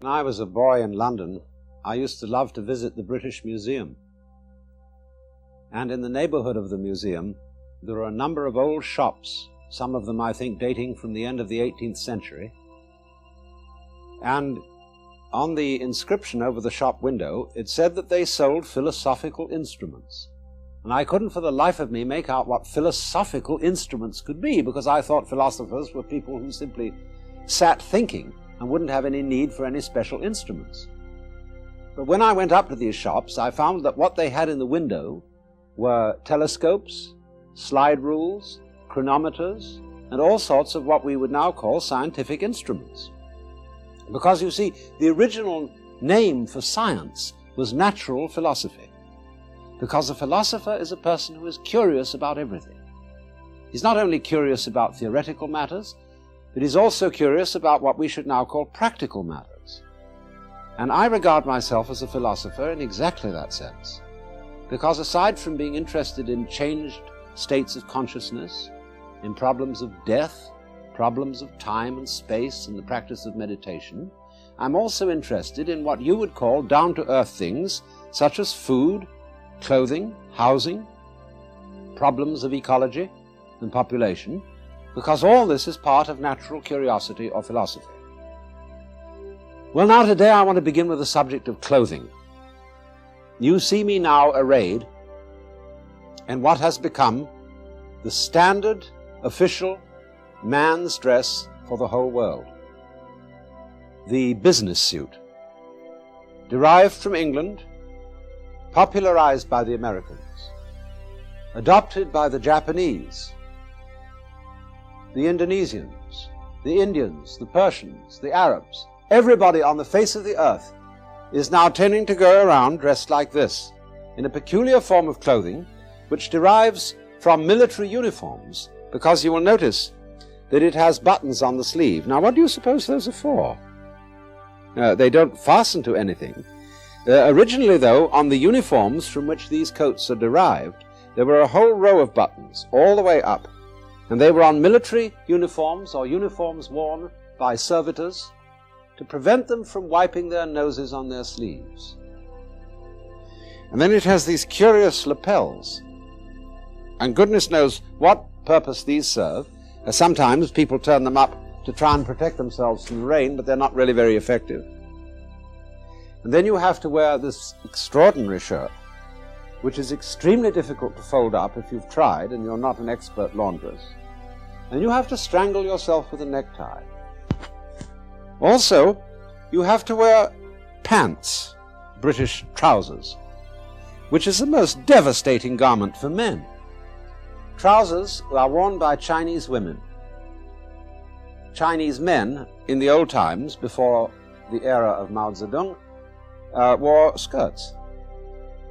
When I was a boy in London, I used to love to visit the British Museum. And in the neighborhood of the museum, there are a number of old shops, some of them I think dating from the end of the 18th century. And on the inscription over the shop window, it said that they sold philosophical instruments. And I couldn't for the life of me make out what philosophical instruments could be, because I thought philosophers were people who simply sat thinking and wouldn't have any need for any special instruments. But when I went up to these shops, I found that what they had in the window were telescopes, slide rules, chronometers, and all sorts of what we would now call scientific instruments. Because you see, the original name for science was natural philosophy. Because a philosopher is a person who is curious about everything. He's not only curious about theoretical matters, but he's also curious about what we should now call practical matters. And I regard myself as a philosopher in exactly that sense. Because aside from being interested in changed states of consciousness, in problems of death, problems of time and space, and the practice of meditation, I'm also interested in what you would call down-to-earth things, such as food, clothing, housing, problems of ecology and population, because all this is part of natural curiosity or philosophy. Well, now today I want to begin with the subject of clothing. You see me now arrayed in what has become the standard official man's dress for the whole world. The business suit, derived from England, popularized by the Americans, adopted by the Japanese, the Indonesians, the Indians, the Persians, the Arabs. Everybody on the face of the earth is now tending to go around dressed like this, in a peculiar form of clothing which derives from military uniforms, because you will notice that it has buttons on the sleeve. Now, what do you suppose those are for? They don't fasten to anything. Originally, though, on the uniforms from which these coats are derived, there were a whole row of buttons all the way up, and they were on military uniforms or uniforms worn by servitors to prevent them from wiping their noses on their sleeves. And then it has these curious lapels, and goodness knows what purpose these serve. Sometimes people turn them up to try and protect themselves from the rain, but they're not really very effective. And then you have to wear this extraordinary shirt, which is extremely difficult to fold up if you've tried and you're not an expert laundress. And you have to strangle yourself with a necktie. Also, you have to wear pants, British trousers, which is the most devastating garment for men. Trousers are worn by Chinese women. Chinese men, in the old times, before the era of Mao Zedong, wore skirts,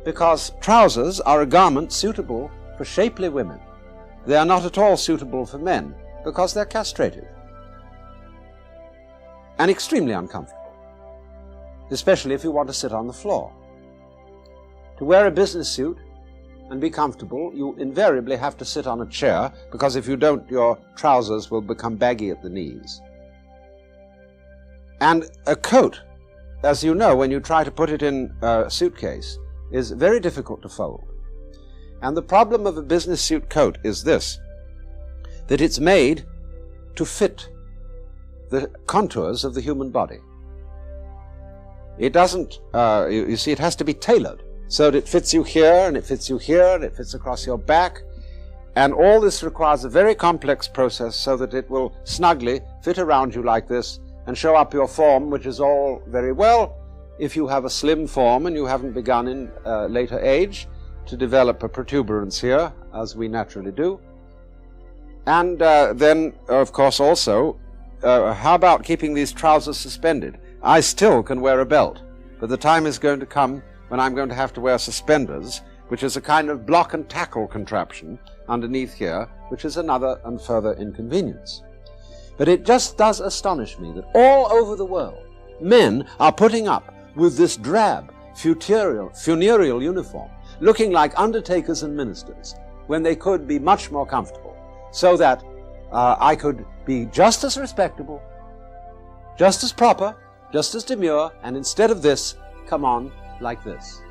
because trousers are a garment suitable for shapely women. They are not at all suitable for men, because they're castrated and extremely uncomfortable, especially if you want to sit on the floor. To wear a business suit and be comfortable, you invariably have to sit on a chair, because if you don't, your trousers will become baggy at the knees. And a coat, as you know, when you try to put it in a suitcase, is very difficult to fold. And the problem of a business suit coat is this, that it's made to fit the contours of the human body. It doesn't, you see, it has to be tailored so that it fits you here, and it fits you here, and it fits across your back. And all this requires a very complex process so that it will snugly fit around you like this and show up your form, which is all very well if you have a slim form and you haven't begun in later age to develop a protuberance here, as we naturally do. And then, of course, also, how about keeping these trousers suspended? I still can wear a belt, but the time is going to come when I'm going to have to wear suspenders, which is a kind of block and tackle contraption underneath here, which is another and further inconvenience. But it just does astonish me that all over the world, men are putting up with this drab, funereal uniform, looking like undertakers and ministers, when they could be much more comfortable, so that I could be just as respectable, just as proper, just as demure, and instead of this, come on like this,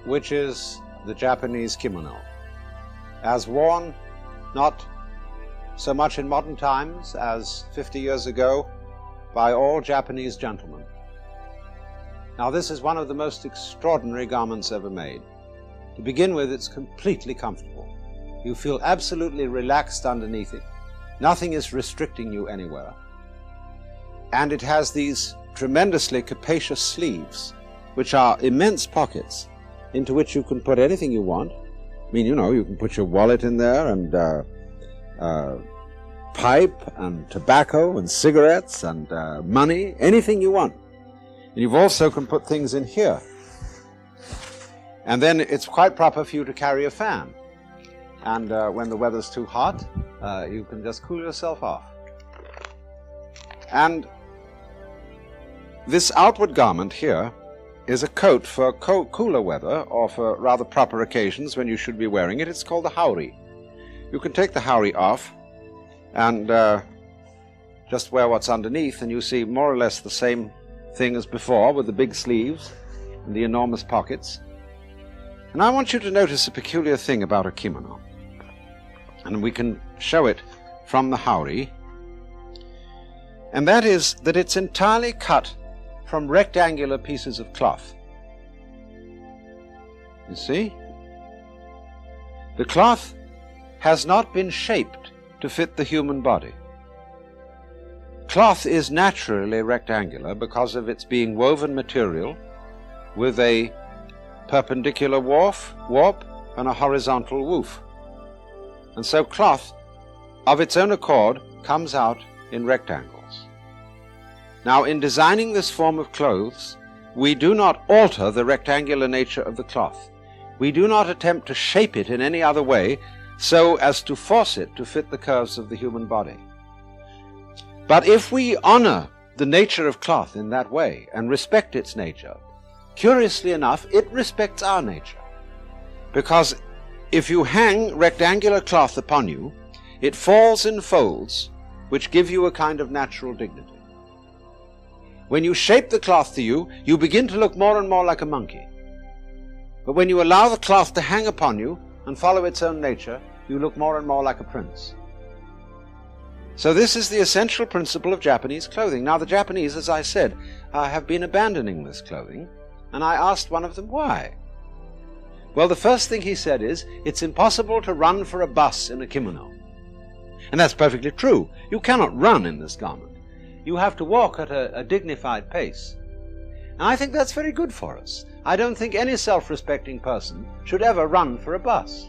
which is the Japanese kimono, as worn not so much in modern times as 50 years ago by all Japanese gentlemen. Now, this is one of the most extraordinary garments ever made. To begin with, it's completely comfortable. You feel absolutely relaxed underneath it. Nothing is restricting you anywhere. And it has these tremendously capacious sleeves, which are immense pockets into which you can put anything you want. I mean, you can put your wallet in there, and pipe and tobacco and cigarettes and money, anything you want. And you also can put things in here. And then it's quite proper for you to carry a fan. And when the weather's too hot, you can just cool yourself off. And this outward garment here is a coat for cooler weather, or for rather proper occasions when you should be wearing it. It's called the haori. You can take the haori off and just wear what's underneath, and you see more or less the same thing as before, with the big sleeves and the enormous pockets. And I want you to notice a peculiar thing about a kimono, and we can show it from the haori, and that is that it's entirely cut from rectangular pieces of cloth. You see? The cloth has not been shaped to fit the human body. Cloth is naturally rectangular because of its being woven material with a perpendicular warp and a horizontal woof. And so cloth, of its own accord, comes out in rectangles. Now, in designing this form of clothes, we do not alter the rectangular nature of the cloth. We do not attempt to shape it in any other way so as to force it to fit the curves of the human body. But if we honor the nature of cloth in that way and respect its nature, curiously enough, it respects our nature. Because if you hang rectangular cloth upon you, it falls in folds which give you a kind of natural dignity. When you shape the cloth to you, you begin to look more and more like a monkey. But when you allow the cloth to hang upon you and follow its own nature, you look more and more like a prince. So this is the essential principle of Japanese clothing. Now, the Japanese, as I said, have been abandoning this clothing, and I asked one of them why. Well, the first thing he said is, it's impossible to run for a bus in a kimono. And that's perfectly true. You cannot run in this garment. You have to walk at a dignified pace. And I think that's very good for us. I don't think any self-respecting person should ever run for a bus.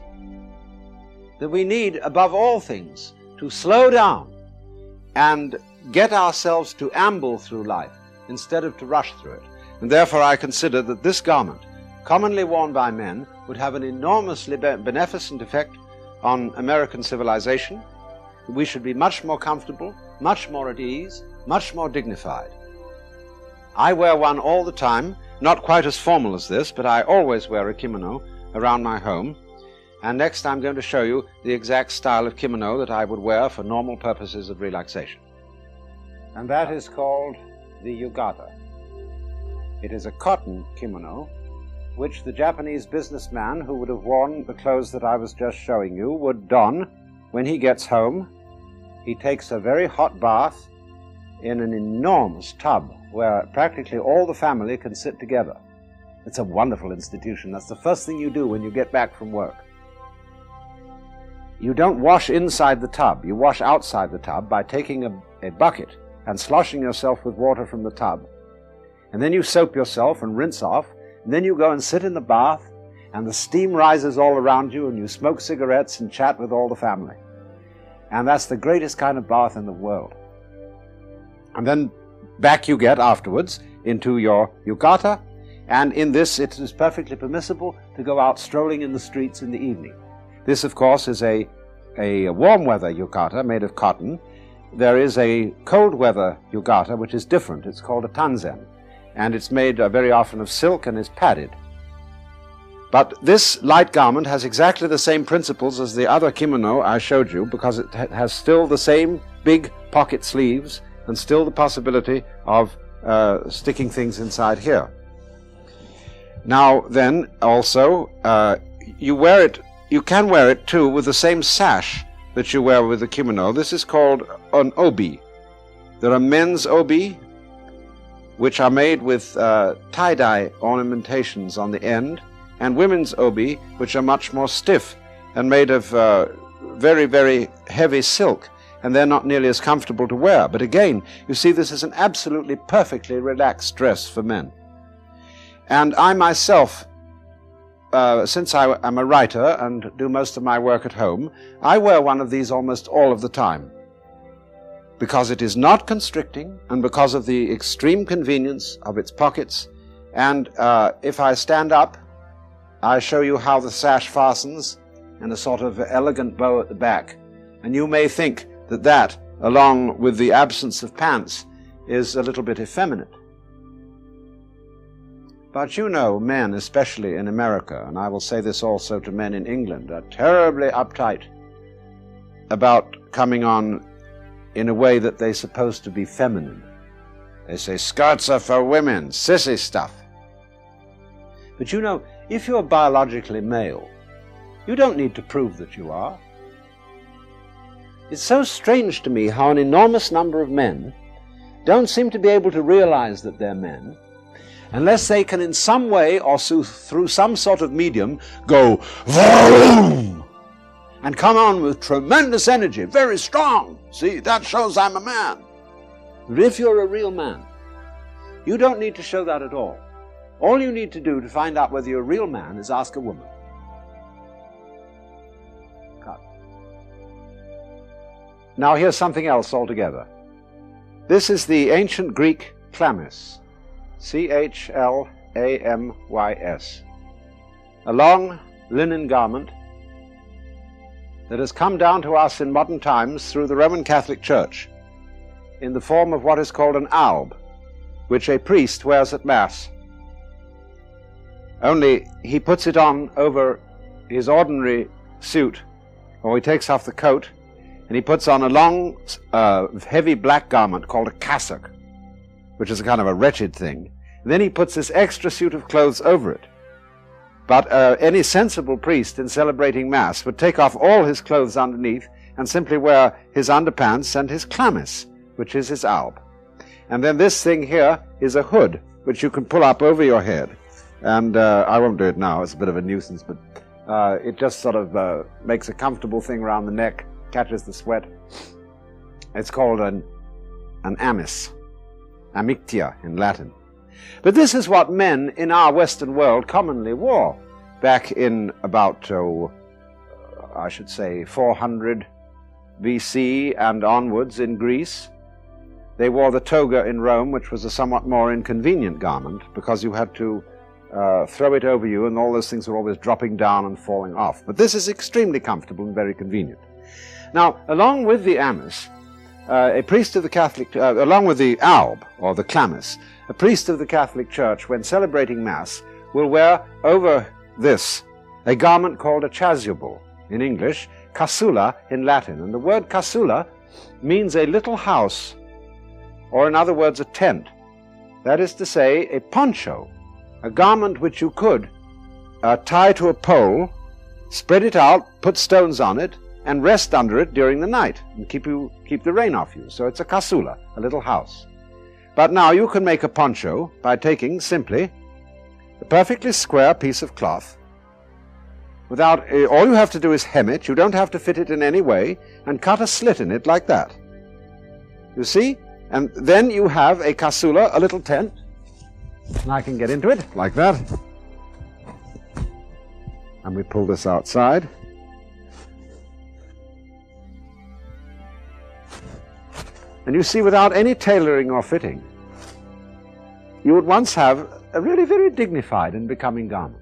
That we need, above all things, to slow down and get ourselves to amble through life instead of to rush through it. And therefore I consider that this garment, commonly worn by men, would have an enormously beneficent effect on American civilization. We should be much more comfortable, much more at ease, much more dignified. I wear one all the time, not quite as formal as this, but I always wear a kimono around my home. And next I'm going to show you the exact style of kimono that I would wear for normal purposes of relaxation. And that is called the yukata. It is a cotton kimono, which the Japanese businessman who would have worn the clothes that I was just showing you would don when he gets home. He takes a very hot bath in an enormous tub where practically all the family can sit together. It's a wonderful institution. That's the first thing you do when you get back from work. You don't wash inside the tub. You wash outside the tub by taking a bucket and sloshing yourself with water from the tub. And then you soap yourself and rinse off. And then you go and sit in the bath, and the steam rises all around you, and you smoke cigarettes and chat with all the family. And that's the greatest kind of bath in the world. And then back you get afterwards into your yukata, and in this it is perfectly permissible to go out strolling in the streets in the evening. This, of course, is a warm weather yukata made of cotton. There is a cold weather yukata which is different. It's called a tanzen, and it's made very often of silk and is padded. But this light garment has exactly the same principles as the other kimono I showed you, because it has still the same big pocket sleeves and still the possibility of sticking things inside here. Now then, also, you can wear it too with the same sash that you wear with the kimono. This is called an obi. There are men's obi, which are made with tie-dye ornamentations on the end, and women's obi, which are much more stiff and made of very, very heavy silk, and they're not nearly as comfortable to wear. But again, you see, this is an absolutely perfectly relaxed dress for men. And I myself, since I'm a writer and do most of my work at home, I wear one of these almost all of the time, because it is not constricting and because of the extreme convenience of its pockets. And if I stand up, I show you how the sash fastens and a sort of elegant bow at the back. And you may think that that, along with the absence of pants, is a little bit effeminate. But you know, men, especially in America, and I will say this also to men in England, are terribly uptight about coming on in a way that they're supposed to be feminine. They say, skirts are for women, sissy stuff. But you know, if you're biologically male, you don't need to prove that you are. It's so strange to me how an enormous number of men don't seem to be able to realize that they're men, unless they can in some way or through some sort of medium go vroom and come on with tremendous energy, very strong. See, that shows I'm a man. But if you're a real man, you don't need to show that at all. All you need to do to find out whether you're a real man is ask a woman. Cut. Now here's something else altogether. This is the ancient Greek chlamys. C-H-L-A-M-Y-S. A long linen garment that has come down to us in modern times through the Roman Catholic Church in the form of what is called an alb, which a priest wears at Mass. Only he puts it on over his ordinary suit, or he takes off the coat, and he puts on a long, heavy black garment called a cassock, which is a kind of a wretched thing. And then he puts this extra suit of clothes over it. But any sensible priest in celebrating Mass would take off all his clothes underneath and simply wear his underpants and his chlamys, which is his alb. And then this thing here is a hood, which you can pull up over your head. And I won't do it now, it's a bit of a nuisance, but it just sort of makes a comfortable thing around the neck, catches the sweat. It's called an amice, amictia in Latin. But this is what men in our Western world commonly wore back in about, I should say, 400 BC and onwards in Greece. They wore the toga in Rome, which was a somewhat more inconvenient garment because you had to throw it over you, and all those things were always dropping down and falling off. But this is extremely comfortable and very convenient. Now, along with the amice, a priest of the Catholic, along with the alb, or the chlamys, a priest of the Catholic Church, when celebrating Mass, will wear over this a garment called a chasuble in English, casula in Latin. And the word casula means a little house, or in other words, a tent. That is to say, a poncho, a garment which you could tie to a pole, spread it out, put stones on it, and rest under it during the night and keep the rain off you. So it's a casula, a little house. But now you can make a poncho by taking simply a perfectly square piece of cloth. All you have to do is hem it. You don't have to fit it in any way, and cut a slit in it like that. You see? And then you have a casula, a little tent, and I can get into it like that. And we pull this outside. And you see, without any tailoring or fitting, you would once have a really very dignified and becoming garment.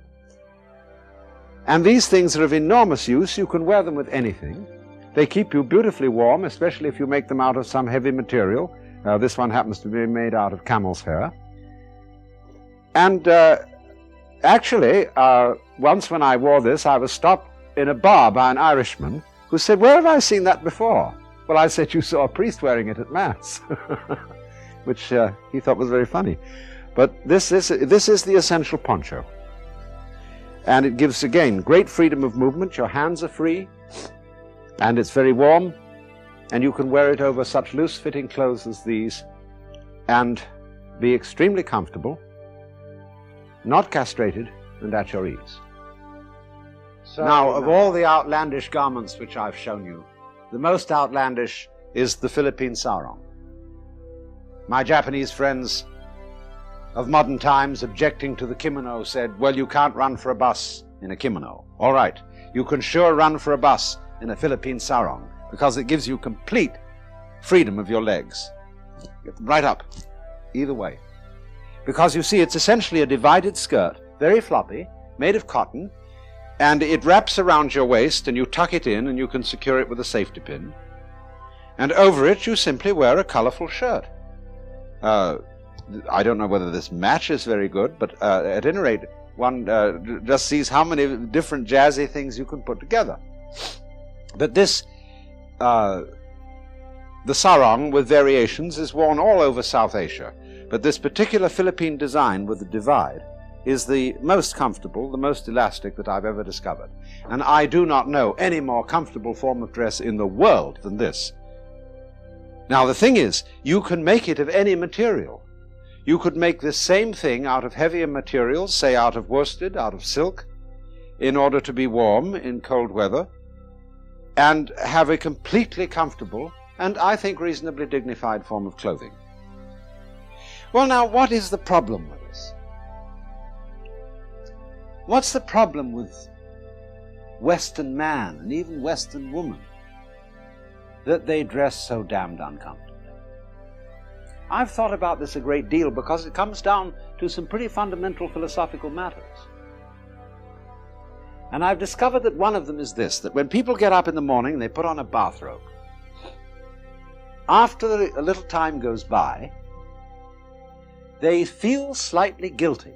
And these things are of enormous use. You can wear them with anything. They keep you beautifully warm, especially if you make them out of some heavy material. This one happens to be made out of camel's hair. And actually, once when I wore this, I was stopped in a bar by an Irishman who said, "Where have I seen that before?" Well, I said you saw a priest wearing it at Mass, which he thought was very funny. But this is the essential poncho. And it gives, again, great freedom of movement. Your hands are free, and it's very warm, and you can wear it over such loose-fitting clothes as these and be extremely comfortable, not castrated, and at your ease. So now, of all the outlandish garments which I've shown you, the most outlandish is the Philippine sarong. My Japanese friends of modern times, objecting to the kimono, said, well, you can't run for a bus in a kimono. All right, you can sure run for a bus in a Philippine sarong, because it gives you complete freedom of your legs. Get them right up, either way. Because you see, it's essentially a divided skirt, very floppy, made of cotton, and it wraps around your waist, and you tuck it in, and you can secure it with a safety pin. And over it, you simply wear a colorful shirt. I don't know whether this matches very good, but at any rate, one just sees how many different jazzy things you can put together. But this, the sarong with variations, is worn all over South Asia. But this particular Philippine design with the divide is the most comfortable, the most elastic that I've ever discovered. And I do not know any more comfortable form of dress in the world than this. Now the thing is, you can make it of any material. You could make this same thing out of heavier materials, say out of worsted, out of silk, in order to be warm in cold weather, and have a completely comfortable and, I think, reasonably dignified form of clothing. Well, now, what is the problem with this? What's the problem with Western man and even Western woman? That they dress so damned uncomfortably. I've thought about this a great deal because it comes down to some pretty fundamental philosophical matters. And I've discovered that one of them is this, that when people get up in the morning and they put on a bathrobe, after a little time goes by, they feel slightly guilty.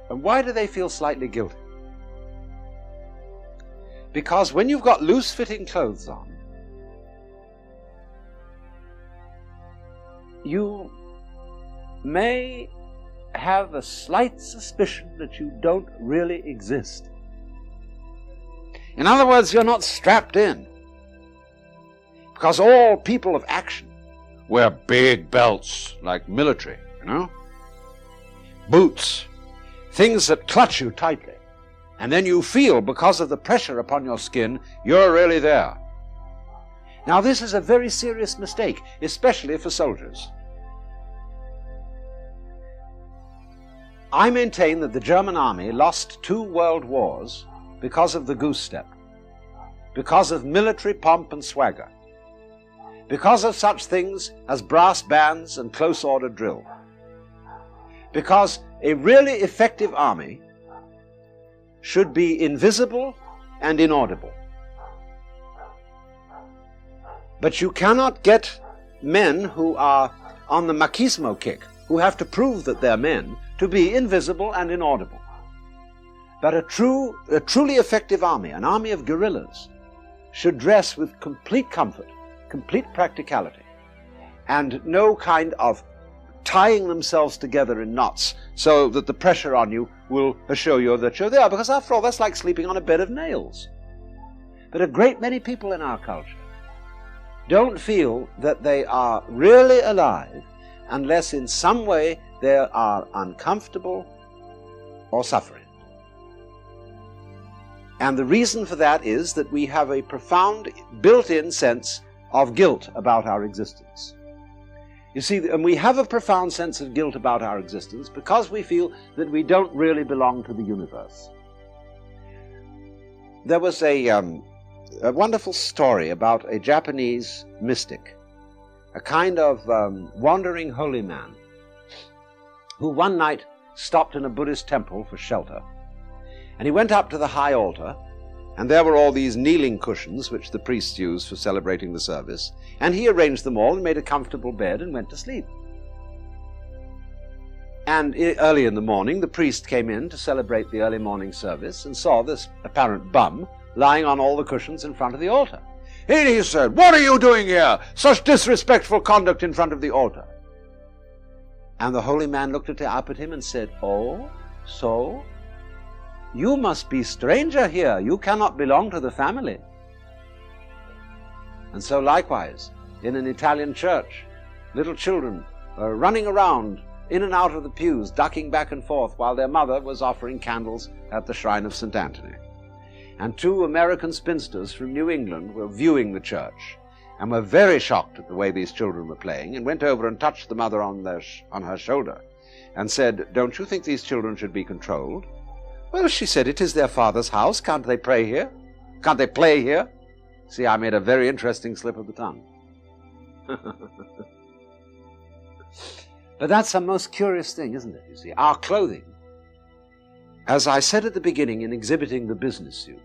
And why do they feel slightly guilty? Because when you've got loose-fitting clothes on, you may have a slight suspicion that you don't really exist. In other words, you're not strapped in. Because all people of action wear big belts, like military, you know? Boots, things that clutch you tightly. And then you feel, because of the pressure upon your skin, you're really there. Now, this is a very serious mistake, especially for soldiers. I maintain that the German army lost 2 world wars because of the goose step, because of military pomp and swagger, because of such things as brass bands and close order drill, because a really effective army should be invisible and inaudible. But you cannot get men who are on the machismo kick, who have to prove that they're men, to be invisible and inaudible. But a truly effective army, an army of guerrillas, should dress with complete comfort, complete practicality, and no kind of tying themselves together in knots so that the pressure on you will assure you that you're there, because after all, that's like sleeping on a bed of nails. But a great many people in our culture don't feel that they are really alive unless in some way they are uncomfortable or suffering. And the reason for that is that we have a profound built-in sense of guilt about our existence. You see, and we have a profound sense of guilt about our existence because we feel that we don't really belong to the universe. There was a wonderful story about a Japanese mystic, a kind of wandering holy man, who one night stopped in a Buddhist temple for shelter. And he went up to the high altar, and there were all these kneeling cushions which the priests use for celebrating the service, and he arranged them all and made a comfortable bed and went to sleep. And early in the morning, the priest came in to celebrate the early morning service and saw this apparent bum lying on all the cushions in front of the altar. And he said, "What are you doing here? Such disrespectful conduct in front of the altar." And the holy man looked up at him and said, "Oh, so? You must be stranger here. You cannot belong to the family." And so likewise, in an Italian church, little children were running around in and out of the pews, ducking back and forth while their mother was offering candles at the shrine of St. Anthony. And two American spinsters from New England were viewing the church and were very shocked at the way these children were playing, and went over and touched the mother on her shoulder and said, "Don't you think these children should be controlled?" "Well," she said, "it is their father's house. Can't they pray here? Can't they play here?" See, I made a very interesting slip of the tongue. But that's a most curious thing, isn't it? You see, our clothing, as I said at the beginning in exhibiting the business suit,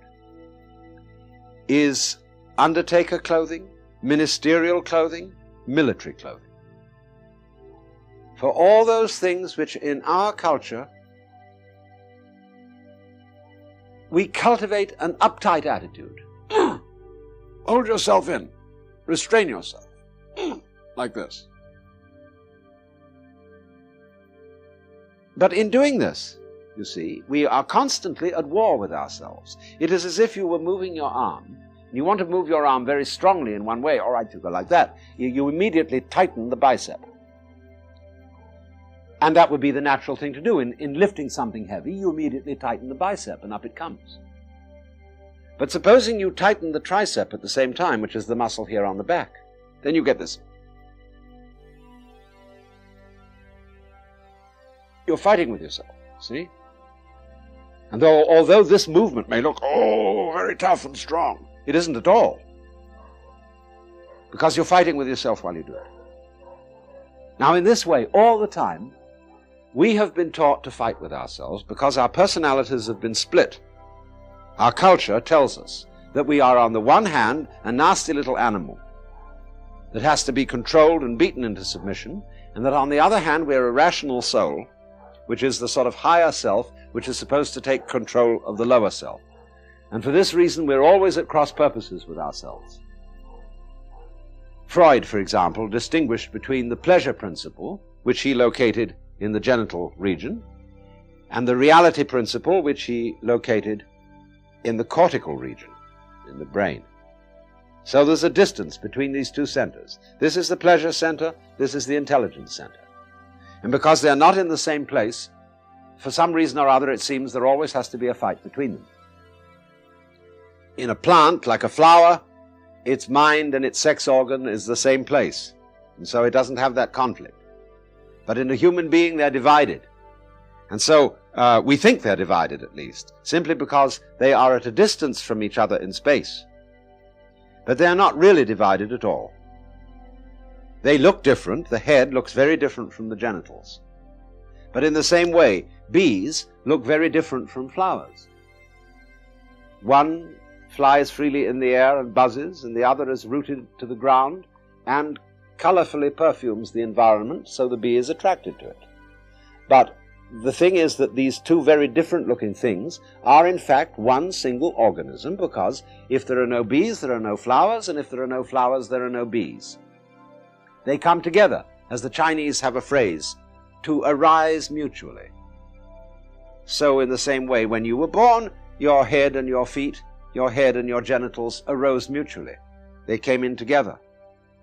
is undertaker clothing, ministerial clothing, military clothing. For all those things which in our culture we cultivate an uptight attitude. Hold yourself in. Restrain yourself. Like this. But in doing this, you see, we are constantly at war with ourselves. It is as if you were moving your arm, and you want to move your arm very strongly in one way. All right, you go like that. You immediately tighten the bicep. And that would be the natural thing to do. In lifting something heavy, you immediately tighten the bicep, and up it comes. But supposing you tighten the tricep at the same time, which is the muscle here on the back, then you get this. You're fighting with yourself, see? And although this movement may look, very tough and strong, it isn't at all. Because you're fighting with yourself while you do it. Now, in this way, all the time, we have been taught to fight with ourselves because our personalities have been split. Our culture tells us that we are, on the one hand, a nasty little animal that has to be controlled and beaten into submission, and that on the other hand, we're a rational soul, which is the sort of higher self, which is supposed to take control of the lower self. And for this reason, we're always at cross purposes with ourselves. Freud, for example, distinguished between the pleasure principle, which he located in the genital region, and the reality principle, which he located in the cortical region, in the brain. So there's a distance between these two centers. This is the pleasure center, this is the intelligence center. And because they're not in the same place, for some reason or other, it seems there always has to be a fight between them. In a plant, like a flower, its mind and its sex organ is the same place, and so it doesn't have that conflict. But in a human being, they're divided. And so we think they're divided, at least, simply because they are at a distance from each other in space. But they're not really divided at all. They look different. The head looks very different from the genitals. But in the same way, bees look very different from flowers. One flies freely in the air and buzzes, and the other is rooted to the ground and colorfully perfumes the environment, so the bee is attracted to it. But the thing is that these two very different looking things are in fact one single organism, because if there are no bees, there are no flowers, and if there are no flowers, there are no bees. They come together, as the Chinese have a phrase, to arise mutually. So in the same way, when you were born, your head and your feet, your head and your genitals arose mutually. They came in together.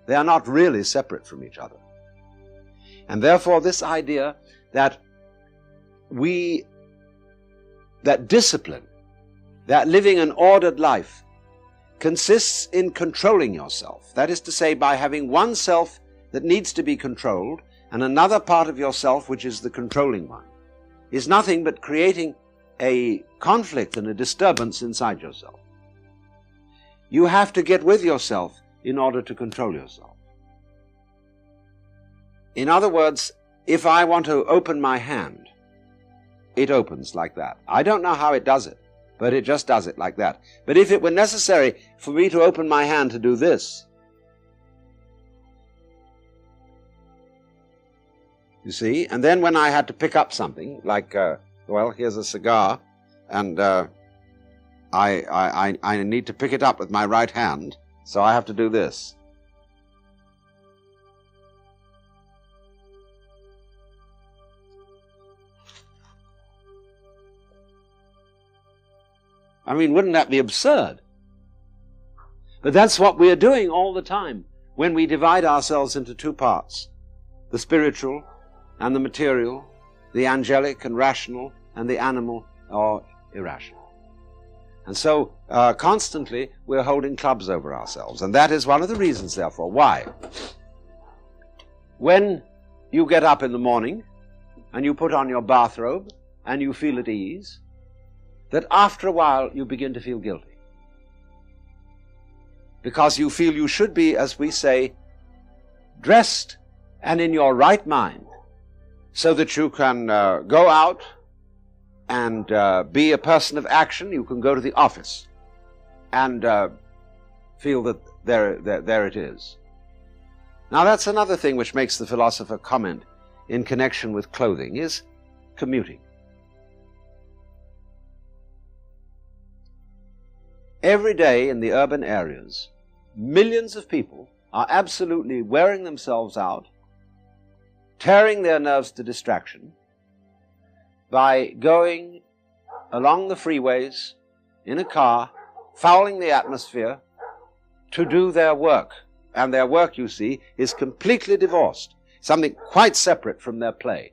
They are not really separate from each other. And therefore this idea that that discipline, that living an ordered life, consists in controlling yourself. That is to say, by having one self that needs to be controlled and another part of yourself which is the controlling one, is nothing but creating a conflict and a disturbance inside yourself. You have to get with yourself in order to control yourself. In other words, if I want to open my hand, it opens like that. I don't know how it does it, but it just does it like that. But if it were necessary for me to open my hand to do this, you see, and then when I had to pick up something, like, well, here's a cigar, and I need to pick it up with my right hand, so I have to do this. I mean, wouldn't that be absurd? But that's what we are doing all the time when we divide ourselves into two parts, the spiritual and the material, the angelic and rational, and the animal or irrational. And so constantly we're holding clubs over ourselves, and that is one of the reasons, therefore, why when you get up in the morning and you put on your bathrobe and you feel at ease, that after a while you begin to feel guilty. Because you feel you should be, as we say, dressed and in your right mind, so that you can go out and be a person of action. You can go to the office and feel that there it is. Now that's another thing which makes the philosopher comment in connection with clothing, is commuting. Every day in the urban areas, millions of people are absolutely wearing themselves out, tearing their nerves to distraction by going along the freeways in a car, fouling the atmosphere to do their work. And their work, you see, is completely divorced, something quite separate from their play.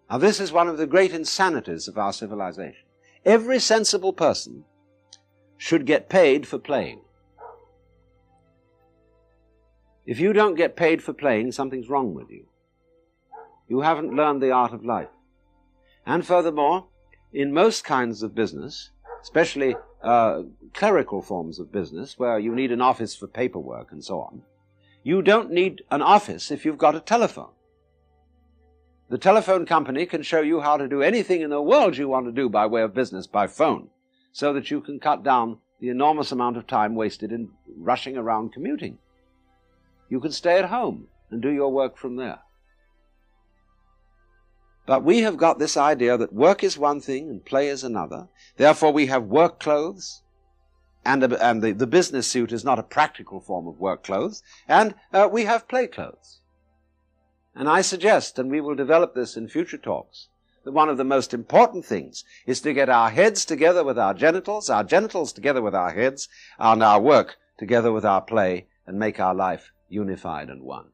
Now this is one of the great insanities of our civilization. Every sensible person should get paid for playing. If you don't get paid for playing, something's wrong with you. You haven't learned the art of life. And furthermore, in most kinds of business, especially clerical forms of business, where you need an office for paperwork and so on, you don't need an office if you've got a telephone. The telephone company can show you how to do anything in the world you want to do by way of business by phone, so that you can cut down the enormous amount of time wasted in rushing around commuting. You can stay at home and do your work from there. But we have got this idea that work is one thing and play is another. Therefore we have work clothes, and the business suit is not a practical form of work clothes, and we have play clothes. And I suggest, and we will develop this in future talks, that one of the most important things is to get our heads together with our genitals together with our heads, and our work together with our play, and make our life unified and one.